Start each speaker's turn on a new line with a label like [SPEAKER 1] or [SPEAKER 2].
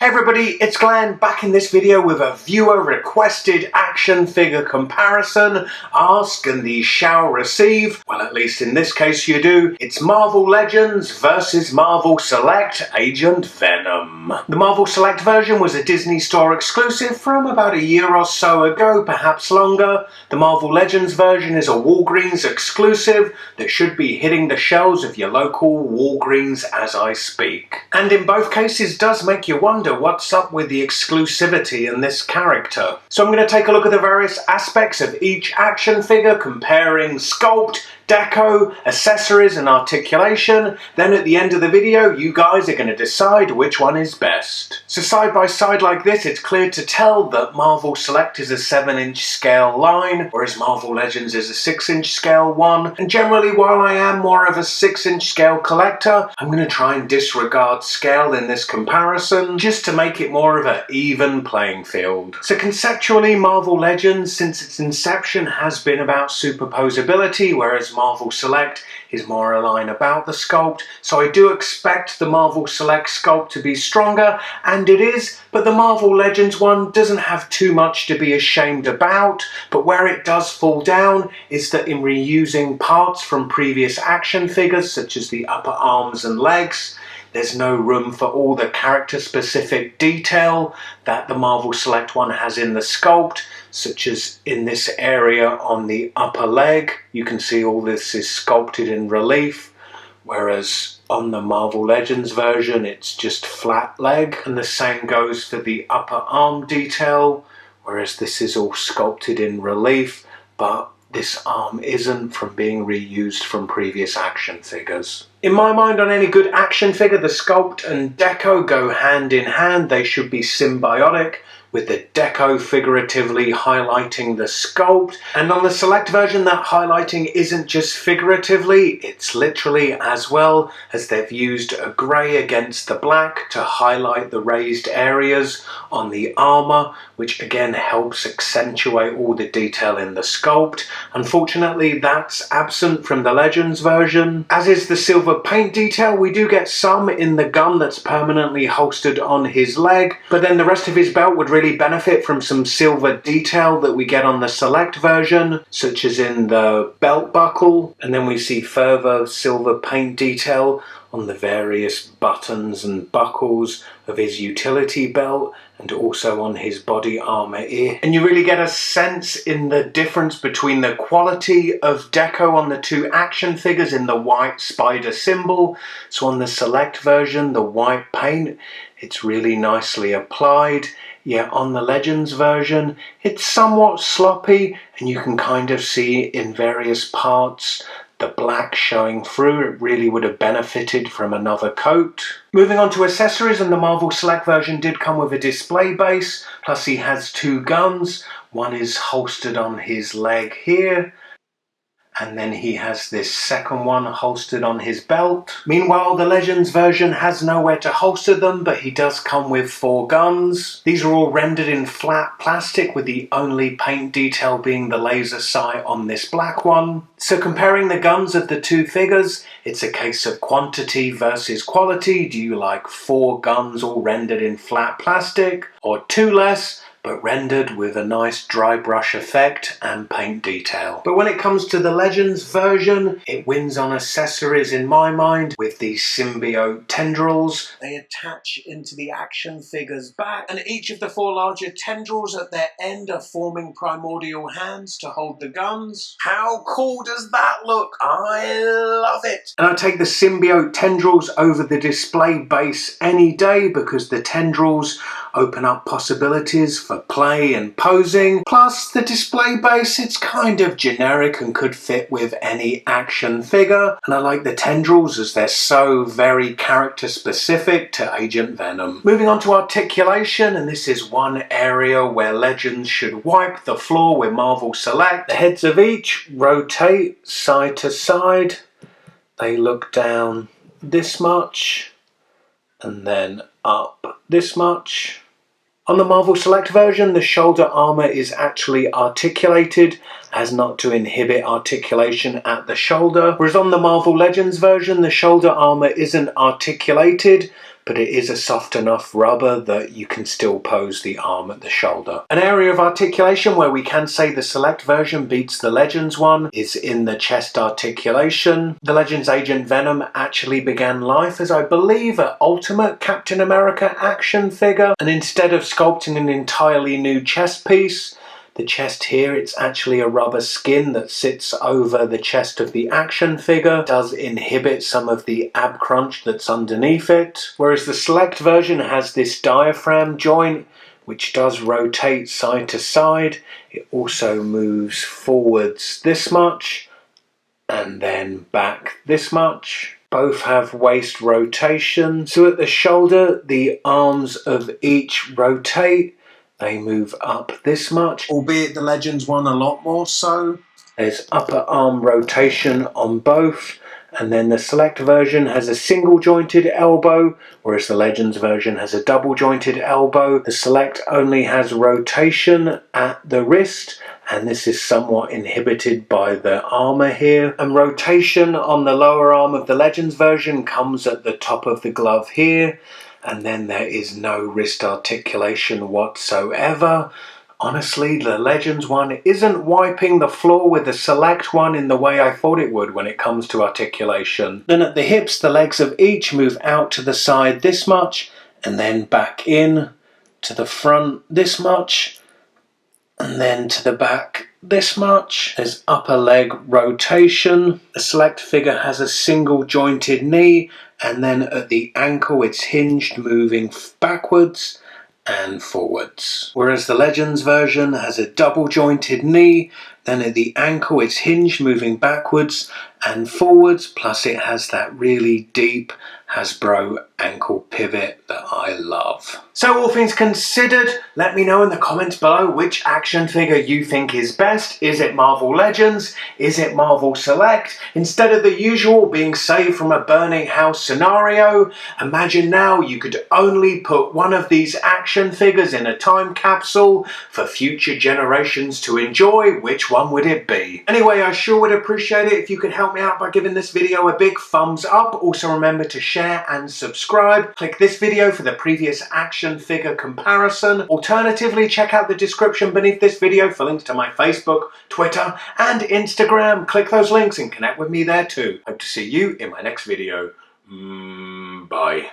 [SPEAKER 1] Hey everybody, it's Glenn back in this video with a viewer requested action figure comparison. Ask and thee shall receive. Well, at least in this case you do. It's Marvel Legends versus Marvel Select Agent Venom. The Marvel Select version was a Disney Store exclusive from about a year or so ago, perhaps longer. The Marvel Legends version is a Walgreens exclusive that should be hitting the shelves of your local Walgreens as I speak. And in both cases does make you wonder what's up with the exclusivity in this character. So I'm going to take a look at the various aspects of each action figure, comparing sculpt, deco, accessories and articulation. Then at the end of the video you guys are going to decide which one is best. So side by side like this, it's clear to tell that Marvel Select is a 7-inch scale line, whereas Marvel Legends is a 6-inch scale one. And generally, while I am more of a 6-inch scale collector, I'm going to try and disregard scale in this comparison just to make it more of an even playing field. So conceptually, Marvel Legends since its inception has been about superposability, whereas Marvel Select is more a line about the sculpt. So I do expect the Marvel Select sculpt to be stronger, and it is, but the Marvel Legends one doesn't have too much to be ashamed about. But where it does fall down is that in reusing parts from previous action figures, such as the upper arms and legs, there's no room for all the character-specific detail that the Marvel Select one has in the sculpt, such as in this area on the upper leg. You can see all this is sculpted in relief, whereas on the Marvel Legends version it's just flat leg. And the same goes for the upper arm detail, whereas this is all sculpted in relief, but this arm isn't from being reused from previous action figures. In my mind, on any good action figure, the sculpt and deco go hand in hand. They should be symbiotic, with the deco figuratively highlighting the sculpt. And on the Select version, that highlighting isn't just figuratively, it's literally as well, as they've used a grey against the black to highlight the raised areas on the armour, which again helps accentuate all the detail in the sculpt. Unfortunately, that's absent from the Legends version. As is the silver paint detail, we do get some in the gun that's permanently holstered on his leg, but then the rest of his belt would really benefit from some silver detail that we get on the Select version, such as in the belt buckle, and then we see further silver paint detail on the various buttons and buckles of his utility belt and also on his body armor ear. And you really get a sense in the difference between the quality of deco on the two action figures in the white spider symbol. So on the Select version, the white paint, it's really nicely applied. Yet on the Legends version, it's somewhat sloppy, and you can kind of see in various parts the black showing through. It really would have benefited from another coat. Moving on to accessories, and the Marvel Select version did come with a display base, plus he has two guns. One is holstered on his leg here, and then he has this second one holstered on his belt. Meanwhile, the Legends version has nowhere to holster them, but he does come with 4 guns. These are all rendered in flat plastic, with the only paint detail being the laser sight on this black one. So comparing the guns of the two figures, it's a case of quantity versus quality. Do you like 4 guns all rendered in flat plastic, or 2 less, but rendered with a nice dry brush effect and paint detail? But when it comes to the Legends version, it wins on accessories in my mind with these symbiote tendrils. They attach into the action figure's back, and each of the 4 larger tendrils at their end are forming primordial hands to hold the guns. How cool does that look? I love it! And I take the symbiote tendrils over the display base any day, because the tendrils open up possibilities for play and posing. Plus, the display base, it's kind of generic and could fit with any action figure. And I like the tendrils as they're so very character specific to Agent Venom. Moving on to articulation, and this is one area where Legends should wipe the floor with Marvel Select. The heads of each rotate side to side. They look down this much and then up this much. On the Marvel Select version, the shoulder armour is actually articulated as not to inhibit articulation at the shoulder, whereas on the Marvel Legends version, the shoulder armour isn't articulated, but it is a soft enough rubber that you can still pose the arm at the shoulder. An area of articulation where we can say the Select version beats the Legends one is in the chest articulation. The Legends Agent Venom actually began life as, I believe, an Ultimate Captain America action figure, and instead of sculpting an entirely new chest piece, the chest here, it's actually a rubber skin that sits over the chest of the action figure. It does inhibit some of the ab crunch that's underneath it. Whereas the Select version has this diaphragm joint which does rotate side to side. It also moves forwards this much and then back this much. Both have waist rotation. So at the shoulder, the arms of each rotate. They move up this much, albeit the Legends one a lot more so. There's upper arm rotation on both, and then the Select version has a single jointed elbow, whereas the Legends version has a double jointed elbow. The Select only has rotation at the wrist, and this is somewhat inhibited by the armour here. And rotation on the lower arm of the Legends version comes at the top of the glove here, and then there is no wrist articulation whatsoever. Honestly, the Legends one isn't wiping the floor with the Select one in the way I thought it would when it comes to articulation. Then at the hips, the legs of each move out to the side this much, and then back in to the front this much, and then to the back this much. There's upper leg rotation. The Select figure has a single jointed knee, and then at the ankle it's hinged, moving backwards and forwards. Whereas the Legends version has a double jointed knee, then at the ankle it's hinged, moving backwards and forwards, plus it has that really deep Hasbro ankle pivot that I love. So all things considered, let me know in the comments below which action figure you think is best. Is it Marvel Legends? Is it Marvel Select? Instead of the usual being saved from a burning house scenario, imagine now you could only put one of these action figures in a time capsule for future generations to enjoy. Which one would it be? Anyway, I sure would appreciate it if you could help me out by giving this video a big thumbs up. Also remember to share and subscribe. Click this video for the previous action figure comparison. Alternatively, check out the description beneath this video for links to my Facebook, Twitter and Instagram. Click those links and connect with me there too. Hope to see you in my next video. Bye.